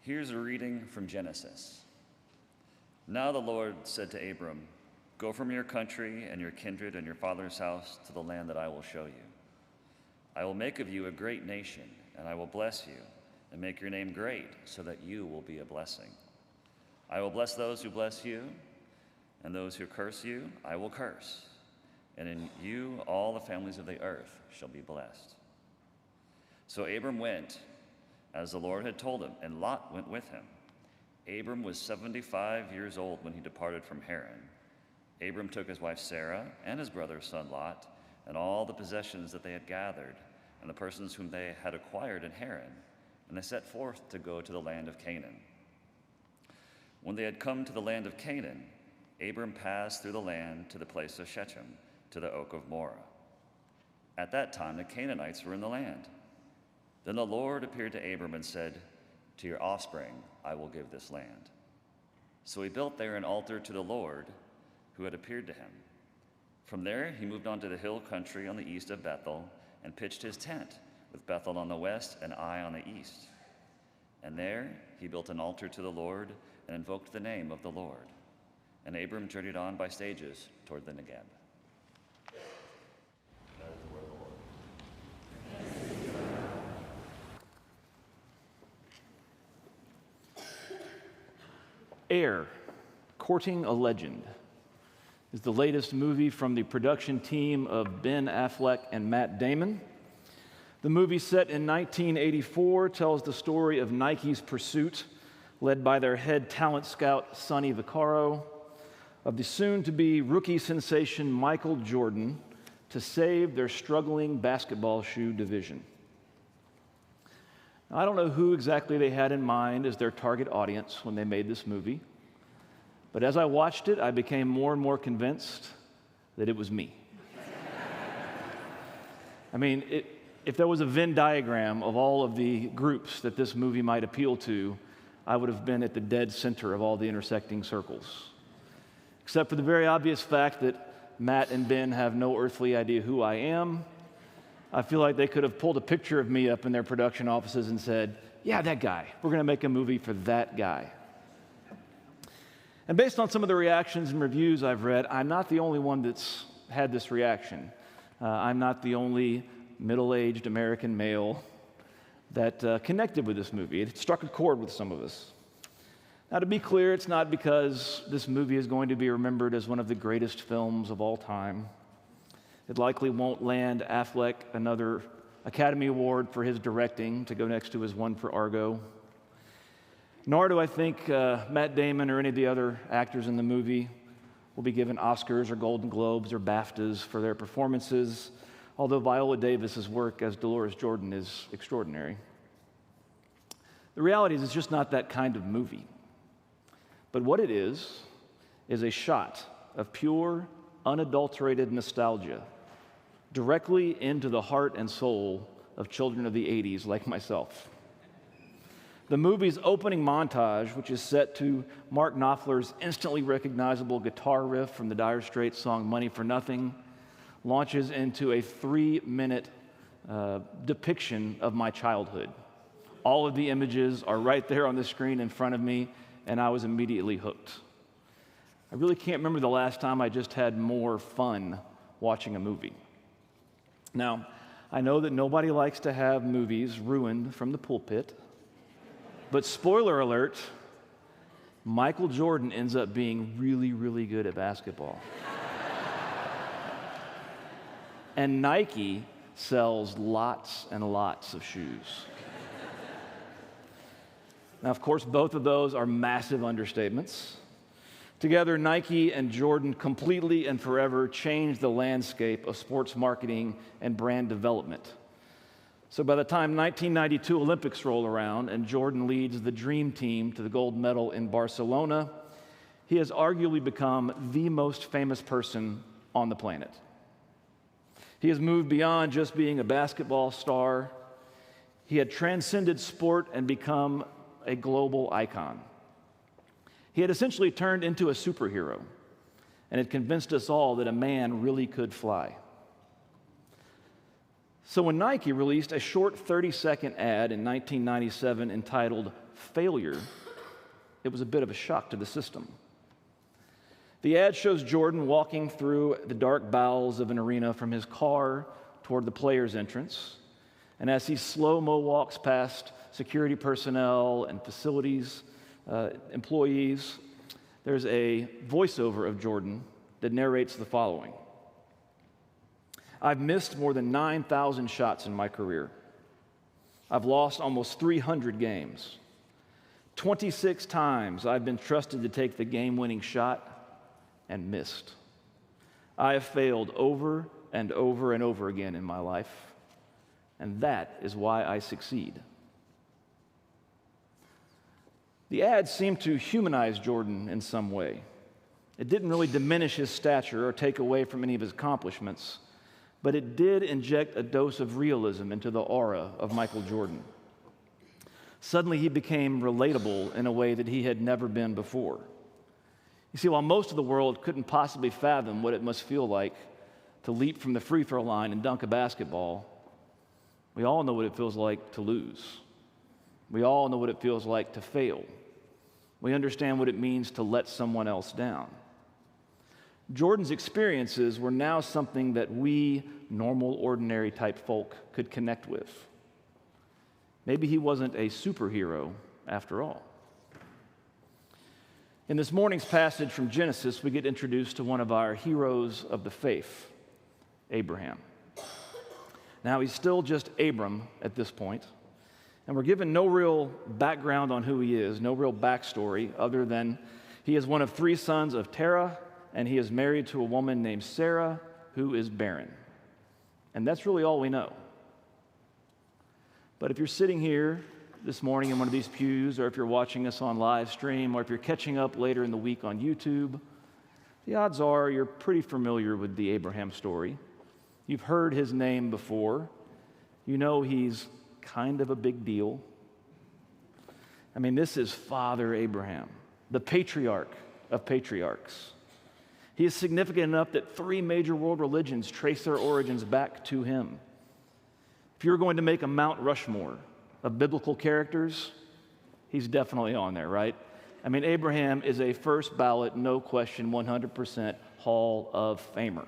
Here's a reading from Genesis. Now the Lord said to Abram, "Go from your country and your kindred and your father's house to the land that I will show you. I will make of you a great nation, and I will bless you and make your name great so that you will be a blessing. I will bless those who bless you, and those who curse you I will curse. And in you all the families of the earth shall be blessed." So Abram went as the Lord had told him, and Lot went with him. Abram was 75 years old when he departed from Haran. Abram took his wife Sarah and his brother's son Lot, and all the possessions that they had gathered, and the persons whom they had acquired in Haran, and they set forth to go to the land of Canaan. When they had come to the land of Canaan, Abram passed through the land to the place of Shechem, to the oak of Moreh. At that time the Canaanites were in the land. Then the Lord appeared to Abram and said, "To your offspring I will give this land." So he built there an altar to the Lord who had appeared to him. From there he moved on to the hill country on the east of Bethel and pitched his tent, with Bethel on the west and Ai on the east. And there he built an altar to the Lord and invoked the name of the Lord. And Abram journeyed on by stages toward the Negeb. That is the word of the Lord. Air, Courting a Legend, is the latest movie from the production team of Ben Affleck and Matt Damon. The movie, set in 1984, tells the story of Nike's pursuit, led by their head talent scout Sonny Vaccaro, of the soon-to-be rookie sensation Michael Jordan to save their struggling basketball shoe division. Now, I don't know who exactly they had in mind as their target audience when they made this movie, but as I watched it, I became more and more convinced that it was me. I mean, if there was a Venn diagram of all of the groups that this movie might appeal to, I would have been at the dead center of all the intersecting circles. Except for the very obvious fact that Matt and Ben have no earthly idea who I am. I feel like they could have pulled a picture of me up in their production offices and said, "Yeah, that guy. We're going to make a movie for that guy." And based on some of the reactions and reviews I've read, I'm not the only one that's had this reaction. I'm not the only middle-aged American male that connected with this movie. It struck a chord with some of us. Now, to be clear, it's not because this movie is going to be remembered as one of the greatest films of all time. It likely won't land Affleck another Academy Award for his directing to go next to his one for Argo. Nor do I think Matt Damon or any of the other actors in the movie will be given Oscars or Golden Globes or BAFTAs for their performances, although Viola Davis's work as Dolores Jordan is extraordinary. The reality is it's just not that kind of movie. But what it is a shot of pure, unadulterated nostalgia directly into the heart and soul of children of the 80s like myself. The movie's opening montage, which is set to Mark Knopfler's instantly recognizable guitar riff from the Dire Straits song Money for Nothing, launches into a 3-minute depiction of my childhood. All of the images are right there on the screen in front of me, and I was immediately hooked. I really can't remember the last time I just had more fun watching a movie. Now, I know that nobody likes to have movies ruined from the pulpit, but spoiler alert, Michael Jordan ends up being really, really good at basketball. And Nike sells lots and lots of shoes. Now, of course, both of those are massive understatements. Together, Nike and Jordan completely and forever changed the landscape of sports marketing and brand development. So by the time 1992 Olympics roll around and Jordan leads the dream team to the gold medal in Barcelona, he has arguably become the most famous person on the planet. He has moved beyond just being a basketball star. He had transcended sport and become a global icon. He had essentially turned into a superhero and had convinced us all that a man really could fly. So when Nike released a short 30-second ad in 1997 entitled "Failure," it was a bit of a shock to the system. The ad shows Jordan walking through the dark bowels of an arena from his car toward the player's entrance. And as he slow-mo walks past security personnel and facilities employees, there's a voiceover of Jordan that narrates the following. "I've missed more than 9,000 shots in my career. I've lost almost 300 games. 26 times I've been trusted to take the game-winning shot and missed. I have failed over and over and over again in my life, and that is why I succeed." The ad seemed to humanize Jordan in some way. It didn't really diminish his stature or take away from any of his accomplishments, but it did inject a dose of realism into the aura of Michael Jordan. Suddenly, he became relatable in a way that he had never been before. You see, while most of the world couldn't possibly fathom what it must feel like to leap from the free throw line and dunk a basketball, we all know what it feels like to lose. We all know what it feels like to fail. We understand what it means to let someone else down. Jordan's experiences were now something that we, normal, ordinary type folk, could connect with. Maybe he wasn't a superhero after all. In this morning's passage from Genesis, we get introduced to one of our heroes of the faith, Abraham. Now, he's still just Abram at this point, and we're given no real background on who he is, no real backstory, other than he is one of 3 sons of Terah, and he is married to a woman named Sarah, who is barren. And that's really all we know. But if you're sitting here this morning in one of these pews, or if you're watching us on live stream, or if you're catching up later in the week on YouTube, the odds are you're pretty familiar with the Abraham story. You've heard his name before. You know he's kind of a big deal. I mean, this is Father Abraham, the patriarch of patriarchs. He is significant enough that 3 major world religions trace their origins back to him. If you're going to make a Mount Rushmore of biblical characters, he's definitely on there, right? I mean, Abraham is a first ballot, no question, 100% Hall of Famer.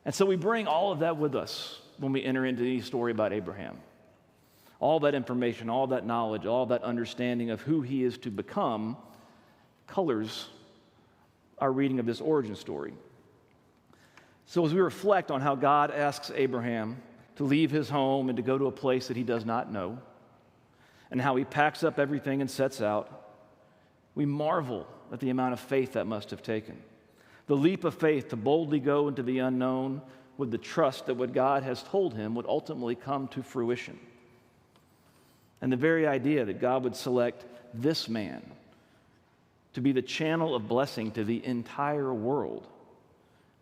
And so we bring all of that with us when we enter into any story about Abraham. All that information, all that knowledge, all that understanding of who he is to become colors our reading of this origin story. So as we reflect on how God asks Abraham to leave his home and to go to a place that he does not know, and how he packs up everything and sets out, we marvel at the amount of faith that must have taken. The leap of faith to boldly go into the unknown with the trust that what God has told him would ultimately come to fruition. And the very idea that God would select this man to be the channel of blessing to the entire world.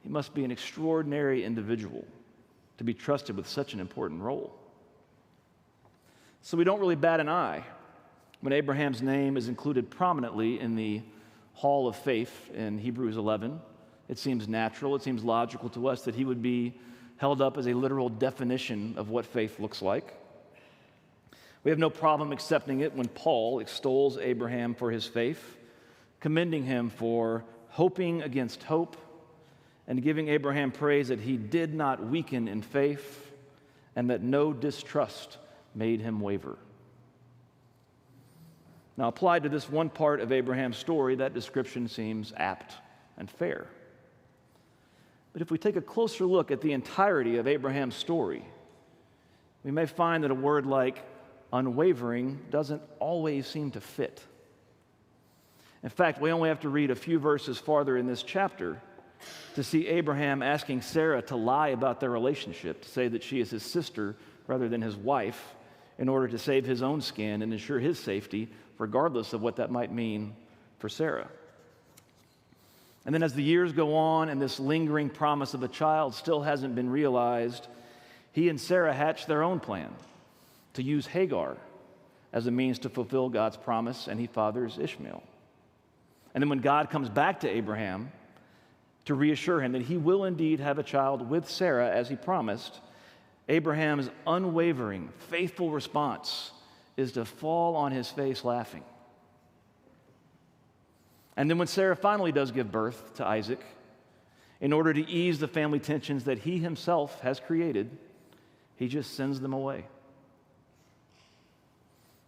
He must be an extraordinary individual to be trusted with such an important role. So we don't really bat an eye when Abraham's name is included prominently in the Hall of Faith in Hebrews 11. It seems natural, it seems logical to us that he would be held up as a literal definition of what faith looks like. We have no problem accepting it when Paul extols Abraham for his faith, commending him for hoping against hope, and giving Abraham praise that he did not weaken in faith and that no distrust made him waver. Now, applied to this one part of Abraham's story, that description seems apt and fair. But if we take a closer look at the entirety of Abraham's story, we may find that a word like unwavering doesn't always seem to fit. In fact, we only have to read a few verses farther in this chapter to see Abraham asking Sarah to lie about their relationship, to say that she is his sister rather than his wife, in order to save his own skin and ensure his safety, regardless of what that might mean for Sarah. And then as the years go on and this lingering promise of a child still hasn't been realized, he and Sarah hatch their own plan to use Hagar as a means to fulfill God's promise, and he fathers Ishmael. And then when God comes back to Abraham to reassure him that he will indeed have a child with Sarah as he promised, Abraham's unwavering, faithful response is to fall on his face laughing. And then when Sarah finally does give birth to Isaac, in order to ease the family tensions that he himself has created, he just sends them away.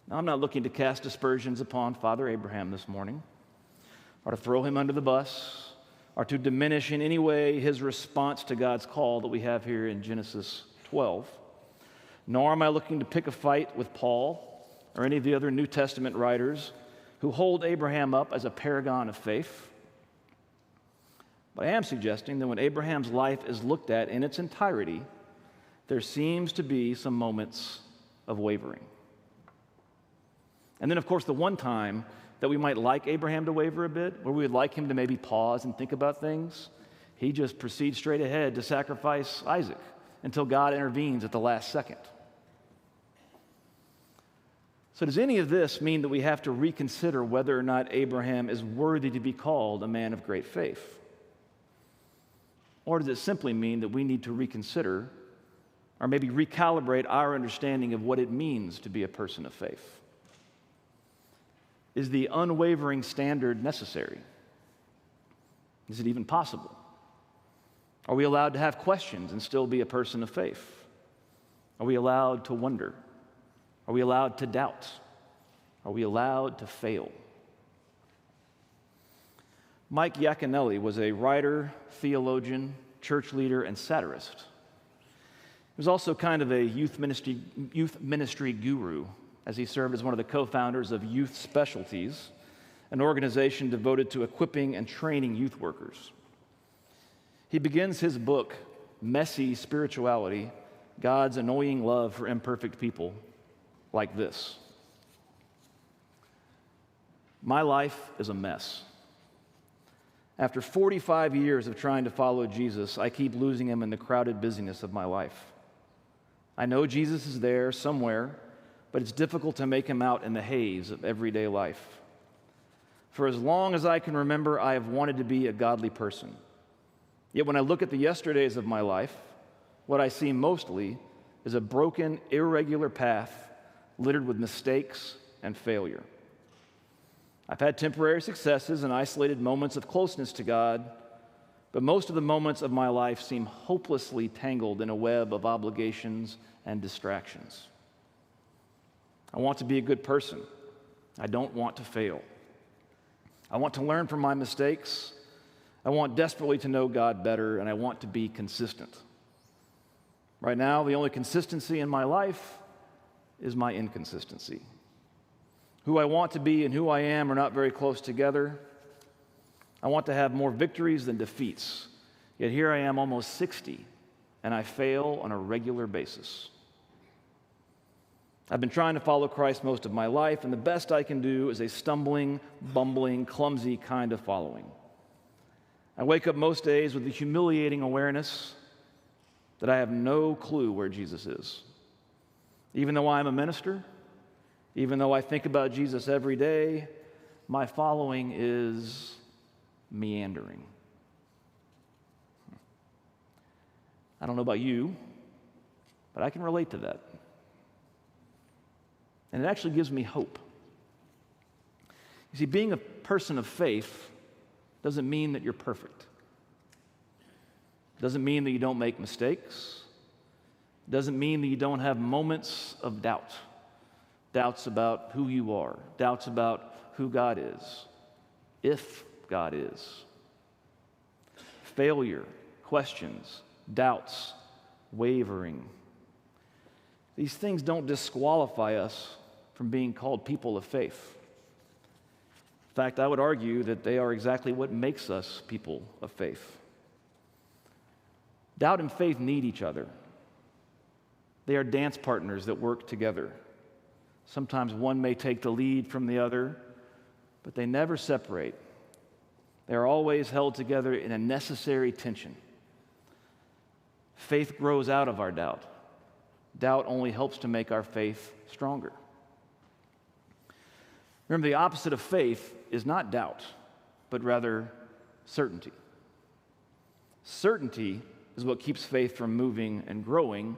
Now, I'm not looking to cast aspersions upon Father Abraham this morning, or to throw him under the bus, or to diminish in any way his response to God's call that we have here in Genesis 12. Nor am I looking to pick a fight with Paul or any of the other New Testament writers who hold Abraham up as a paragon of faith. But I am suggesting that when Abraham's life is looked at in its entirety, there seems to be some moments of wavering. And then, of course, the one time that we might like Abraham to waver a bit, where we would like him to maybe pause and think about things, he just proceeds straight ahead to sacrifice Isaac until God intervenes at the last second. So does any of this mean that we have to reconsider whether or not Abraham is worthy to be called a man of great faith? Or does it simply mean that we need to reconsider or maybe recalibrate our understanding of what it means to be a person of faith? Is the unwavering standard necessary? Is it even possible? Are we allowed to have questions and still be a person of faith? Are we allowed to wonder? Are we allowed to doubt? Are we allowed to fail? Mike Yaconelli was a writer, theologian, church leader, and satirist. He was also kind of a youth ministry guru, as he served as one of the co-founders of Youth Specialties, an organization devoted to equipping and training youth workers. He begins his book, Messy Spirituality, God's Annoying Love for Imperfect People, like this. My life is a mess. After 45 years of trying to follow Jesus, I keep losing him in the crowded busyness of my life. I know Jesus is there somewhere, but it's difficult to make him out in the haze of everyday life. For as long as I can remember, I have wanted to be a godly person. Yet when I look at the yesterdays of my life, what I see mostly is a broken, irregular path littered with mistakes and failure. I've had temporary successes and isolated moments of closeness to God, but most of the moments of my life seem hopelessly tangled in a web of obligations and distractions. I want to be a good person. I don't want to fail. I want to learn from my mistakes. I want desperately to know God better, and I want to be consistent. Right now, the only consistency in my life is my inconsistency. Who I want to be and who I am are not very close together. I want to have more victories than defeats. Yet here I am almost 60, and I fail on a regular basis. I've been trying to follow Christ most of my life, and the best I can do is a stumbling, bumbling, clumsy kind of following. I wake up most days with the humiliating awareness that I have no clue where Jesus is. Even though I'm a minister, even though I think about Jesus every day, my following is meandering. I don't know about you, but I can relate to that. And it actually gives me hope. You see, being a person of faith doesn't mean that you're perfect. It doesn't mean that you don't make mistakes. It doesn't mean that you don't have moments of doubt. Doubts about who you are. Doubts about who God is. If God is. Failure, questions, doubts, wavering. These things don't disqualify us from being called people of faith. In fact, I would argue that they are exactly what makes us people of faith. Doubt and faith need each other. They are dance partners that work together. Sometimes one may take the lead from the other, but they never separate. They are always held together in a necessary tension. Faith grows out of our doubt. Doubt only helps to make our faith stronger. Remember, the opposite of faith is not doubt, but rather certainty. Certainty is what keeps faith from moving and growing,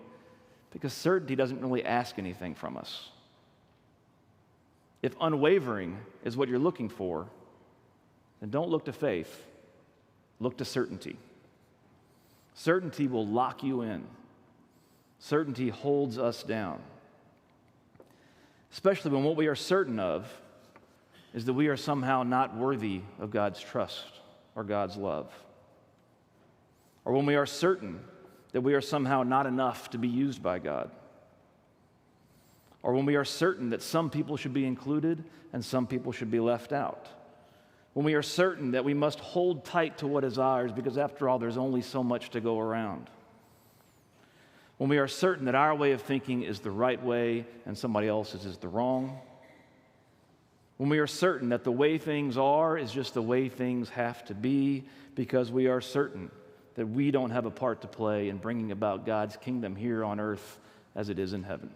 because certainty doesn't really ask anything from us. If unwavering is what you're looking for, then don't look to faith, look to certainty. Certainty will lock you in. Certainty holds us down. Especially when what we are certain of is that we are somehow not worthy of God's trust or God's love. Or when we are certain that we are somehow not enough to be used by God. Or when we are certain that some people should be included and some people should be left out. When we are certain that we must hold tight to what is ours because, after all, there's only so much to go around. When we are certain that our way of thinking is the right way and somebody else's is the wrong. When we are certain that the way things are is just the way things have to be because we are certain that we don't have a part to play in bringing about God's kingdom here on earth as it is in heaven.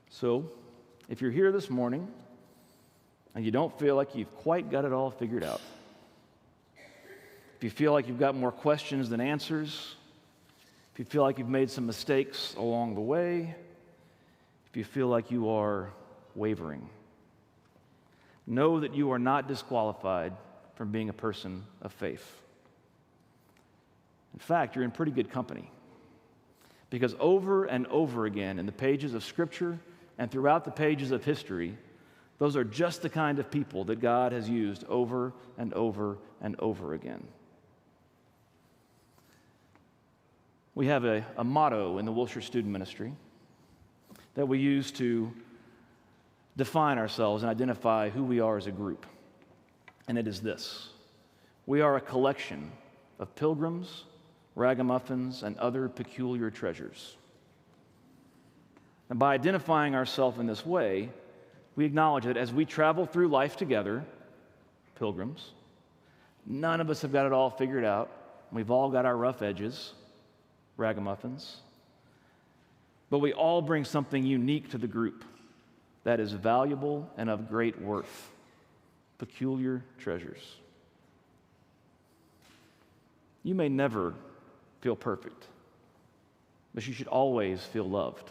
So, if you're here this morning and you don't feel like you've quite got it all figured out, if you feel like you've got more questions than answers, if you feel like you've made some mistakes along the way, if you feel like you are wavering, know that you are not disqualified from being a person of faith. In fact, you're in pretty good company. Because over and over again in the pages of Scripture and throughout the pages of history, those are just the kind of people that God has used over and over and over again. We have a motto in the Wilshire student ministry that we use to define ourselves and identify who we are as a group. And it is this: we are a collection of pilgrims, ragamuffins, and other peculiar treasures. And by identifying ourselves in this way, we acknowledge that as we travel through life together, pilgrims, none of us have got it all figured out. We've all got our rough edges, ragamuffins. But we all bring something unique to the group that is valuable and of great worth. Peculiar treasures. You may never feel perfect, but you should always feel loved.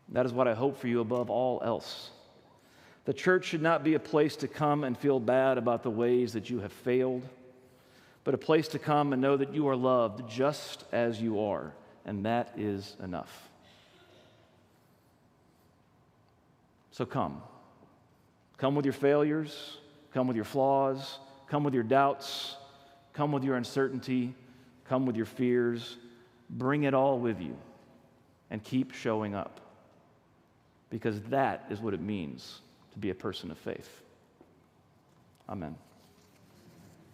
That is what I hope for you above all else. The church should not be a place to come and feel bad about the ways that you have failed, but a place to come and know that you are loved just as you are, and that is enough. So come. Come with your failures, come with your flaws, come with your doubts, come with your uncertainty, come with your fears. Bring it all with you and keep showing up, because that is what it means to be a person of faith. Amen.